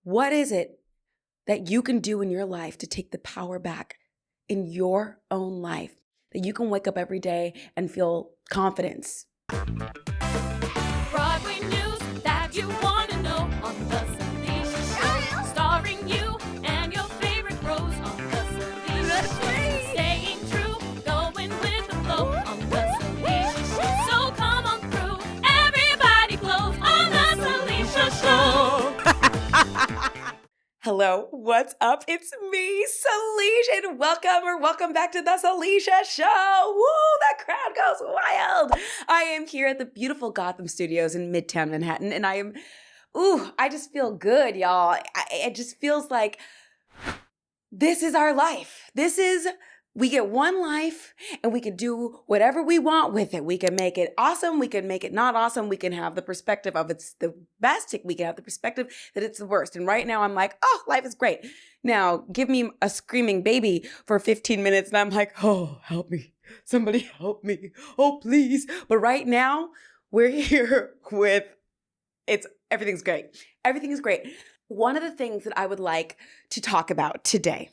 What is it that you can do in your life to take the power back in your own life? That you can wake up every day and feel confidence. Broadway news that you want to know on the Salisha Show. Starring you and your favorite roles on the Salisha Show. Staying true, going with the flow on the Salisha Show. So come on through, everybody glows on the Salisha Show. Hello, what's up? It's me, Salisha, and welcome back to the Salisha Show. Woo, that crowd goes wild. I am here at the beautiful Gotham Studios in Midtown Manhattan, and I just feel good, y'all. It just feels like this is our life. We get one life, and we can do whatever we want with it. We can make it awesome. We can make it not awesome. We can have the perspective of it's the best. We can have the perspective that it's the worst. And right now I'm like, oh, life is great. Now give me a screaming baby for 15 minutes, and I'm like, oh, help me. Somebody help me. Oh, please. But right now we're here with everything's great. Everything is great. One of the things that I would like to talk about today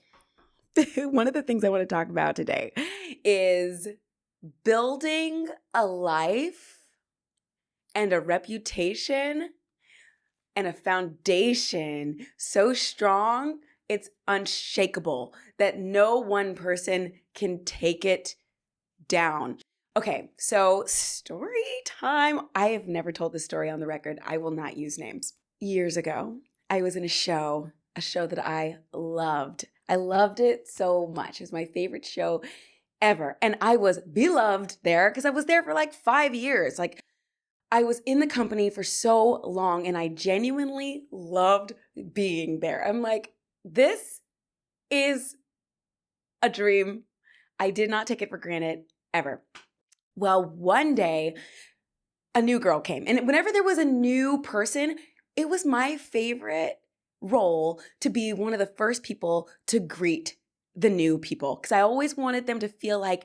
is building a life and a reputation and a foundation so strong it's unshakable that no one person can take it down. Okay, so story time. I have never told this story on the record. I will not use names. Years ago, I was in a show that I loved. I loved it so much. It was my favorite show ever. And I was beloved there because I was there for like 5 years. Like, I was in the company for so long and I genuinely loved being there. I'm like, this is a dream. I did not take it for granted ever. Well, one day, a new girl came. And whenever there was a new person, it was my favorite role to be one of the first people to greet the new people, because I always wanted them to feel like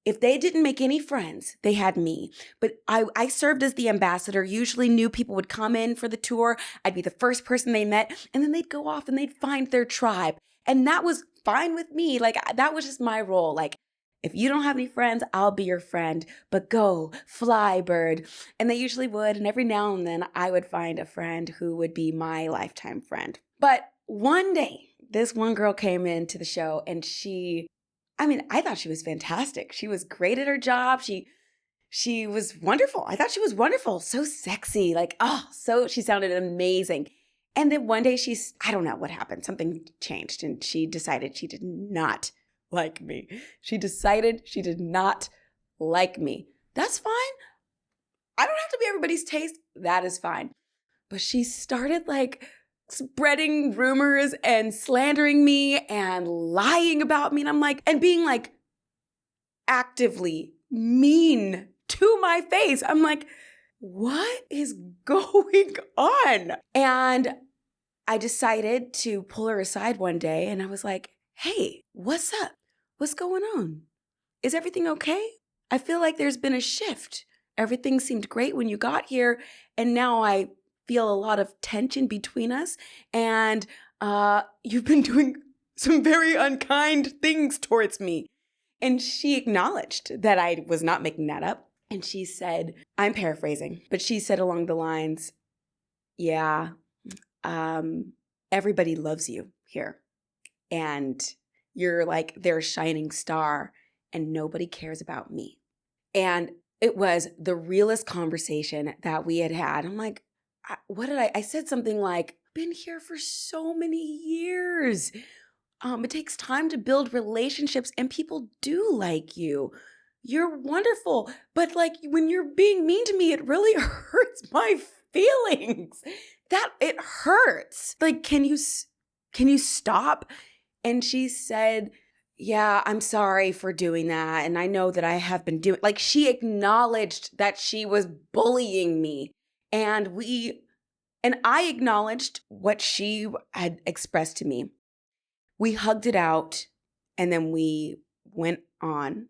if they didn't make any friends, they had me. But I served as the ambassador. Usually new people would come in for the tour. I'd be the first person they met, and then they'd go off and they'd find their tribe. And that was fine with me. Like, that was just my role. Like, if you don't have any friends, I'll be your friend, but go, fly, bird. And they usually would. And every now and then I would find a friend who would be my lifetime friend. But one day, this one girl came into the show and I thought she was fantastic. She was great at her job. She was wonderful. I thought she was wonderful. So sexy. She sounded amazing. And then one day I don't know what happened. Something changed and she decided she did not like me. She decided she did not like me. That's fine. I don't have to be everybody's taste. That is fine. But she started spreading rumors and slandering me and lying about me. And I'm like, and being actively mean to my face. I'm like, what is going on? And I decided to pull her aside one day and I was like, hey, what's up? What's going on? Is everything okay? I feel like there's been a shift. Everything seemed great when you got here, and now I feel a lot of tension between us, and you've been doing some very unkind things towards me. And she acknowledged that I was not making that up. And she said, I'm paraphrasing, but she said along the lines, yeah, everybody loves you here. And you're like their shining star and nobody cares about me. And it was the realest conversation that we had had. I'm like, what did I said something like, been here for so many years. It takes time to build relationships and people do like you. You're wonderful. But when you're being mean to me, it really hurts my feelings. That it hurts. Can you stop? And she said, yeah, I'm sorry for doing that. And I know that I have been doing, she acknowledged that she was bullying me. And I acknowledged what she had expressed to me. We hugged it out and then we went on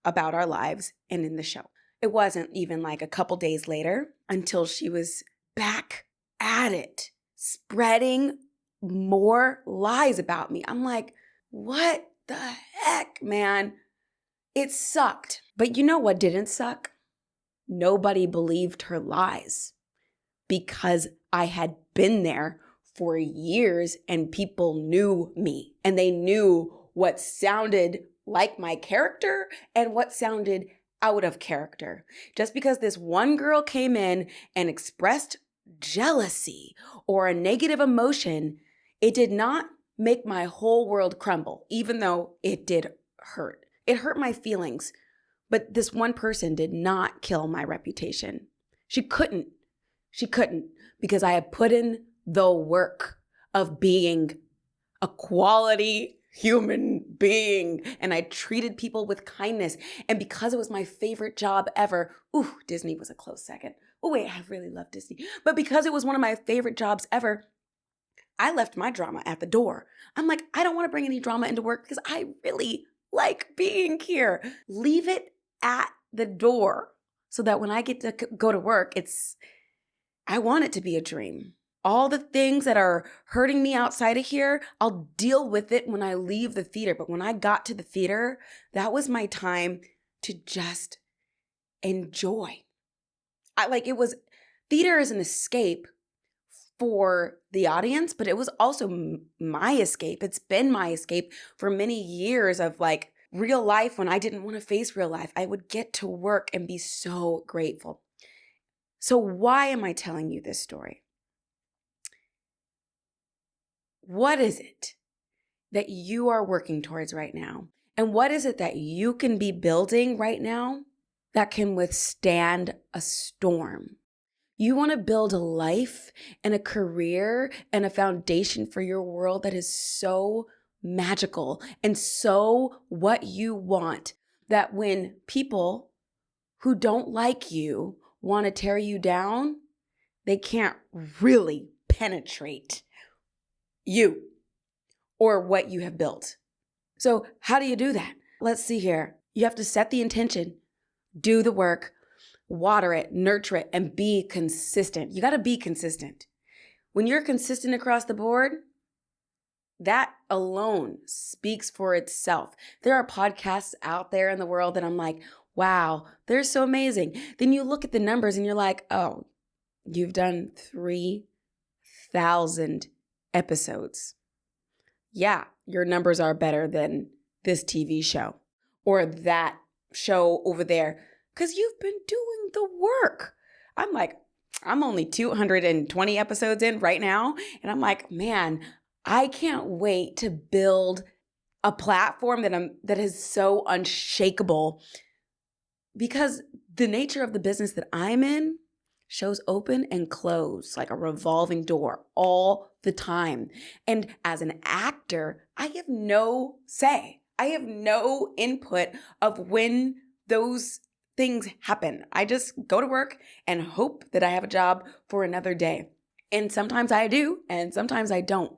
about our lives and in the show. It wasn't even a couple days later until she was back at it spreading more lies about me. I'm like, what the heck, man? It sucked. But you know what didn't suck? Nobody believed her lies because I had been there for years and people knew me and they knew what sounded like my character and what sounded out of character. Just because this one girl came in and expressed jealousy or a negative emotion, it did not make my whole world crumble, even though it did hurt. It hurt my feelings. But this one person did not kill my reputation. She couldn't because I had put in the work of being a quality human being and I treated people with kindness. And because it was my favorite job ever, Disney was a close second. Oh wait, I really love Disney. But because it was one of my favorite jobs ever, I left my drama at the door. I'm like, I don't want to bring any drama into work because I really like being here. Leave it at the door so that when I get to go to work, I want it to be a dream. All the things that are hurting me outside of here, I'll deal with it when I leave the theater. But when I got to the theater, that was my time to just enjoy. Theater is an escape for the audience, but it was also my escape. It's been my escape for many years of like real life when I didn't want to face real life. I would get to work and be so grateful. So why am I telling you this story? What is it that you are working towards right now? And what is it that you can be building right now that can withstand a storm? You want to build a life and a career and a foundation for your world that is so magical and so what you want that when people who don't like you want to tear you down, they can't really penetrate you or what you have built. So how do you do that? Let's see here. You have to set the intention, do the work, water it, nurture it, and be consistent. You got to be consistent. When you're consistent across the board, that alone speaks for itself. There are podcasts out there in the world that I'm like, wow, they're so amazing. Then you look at the numbers and you're like, oh, you've done 3,000 episodes. Yeah, your numbers are better than this TV show or that show over there because you've been doing the work. I'm like, I'm only 220 episodes in right now. And I'm like, man, I can't wait to build a platform that is so unshakable because the nature of the business that I'm in shows open and close like a revolving door all the time. And as an actor, I have no say. I have no input of when those things happen. I just go to work and hope that I have a job for another day. And sometimes I do, and sometimes I don't.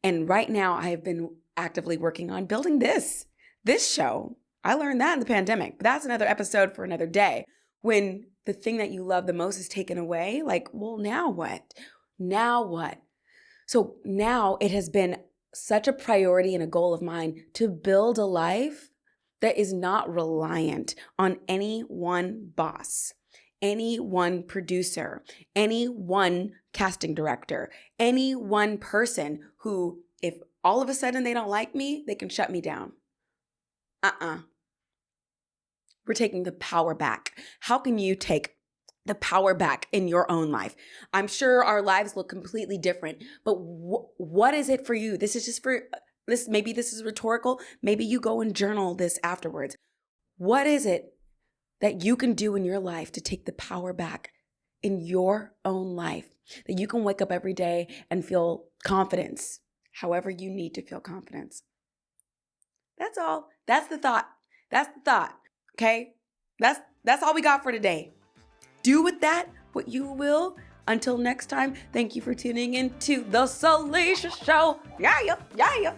And right now I have been actively working on building this show. I learned that in the pandemic, but that's another episode for another day. When the thing that you love the most is taken away, like, well, now what? Now what? So now it has been such a priority and a goal of mine to build a life that is not reliant on any one boss, any one producer, any one casting director, any one person who, if all of a sudden they don't like me, they can shut me down. We're taking the power back. How can you take the power back in your own life? I'm sure our lives look completely different, but what is it for you? This is just for this. Maybe this is rhetorical. Maybe you go and journal this afterwards. What is it that you can do in your life to take the power back in your own life? That you can wake up every day and feel confidence, however you need to feel confidence. That's all. That's the thought. Okay? That's all we got for today. Do with that what you will. Until next time, thank you for tuning in to the Salisha Show. Yeah.